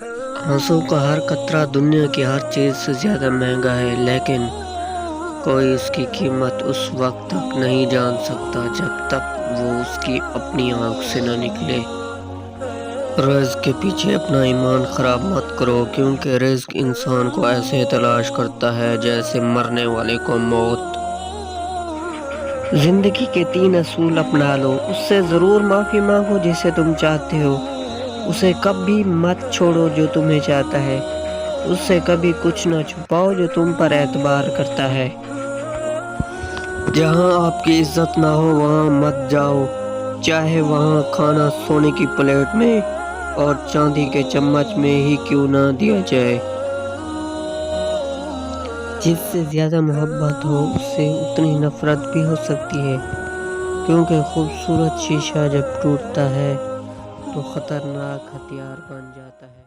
آنسو کا ہر قطرہ دنیا کی ہر چیز سے زیادہ مہنگا ہے، لیکن کوئی اس کی قیمت اس وقت تک نہیں جان سکتا جب تک وہ اس کی اپنی آنکھ سے نہ نکلے۔ رزق کے پیچھے اپنا ایمان خراب مت کرو، کیونکہ رزق انسان کو ایسے تلاش کرتا ہے جیسے مرنے والے کو موت۔ زندگی کے 3 اصول اپنا لو۔ اس سے ضرور معافی مانگو جسے تم چاہتے ہو، اسے کبھی مت چھوڑو جو تمہیں چاہتا ہے، اس سے کبھی کچھ نہ چھپاؤ جو تم پر اعتبار کرتا ہے۔ جہاں آپ کی عزت نہ ہو وہاں مت جاؤ، چاہے وہاں کھانا سونے کی پلیٹ میں اور چاندی کے چمچ میں ہی کیوں نہ دیا جائے۔ جس سے زیادہ محبت ہو اس سے اتنی نفرت بھی ہو سکتی ہے، کیونکہ خوبصورت شیشہ جب ٹوٹتا ہے تو خطرناک ہتھیار بن جاتا ہے۔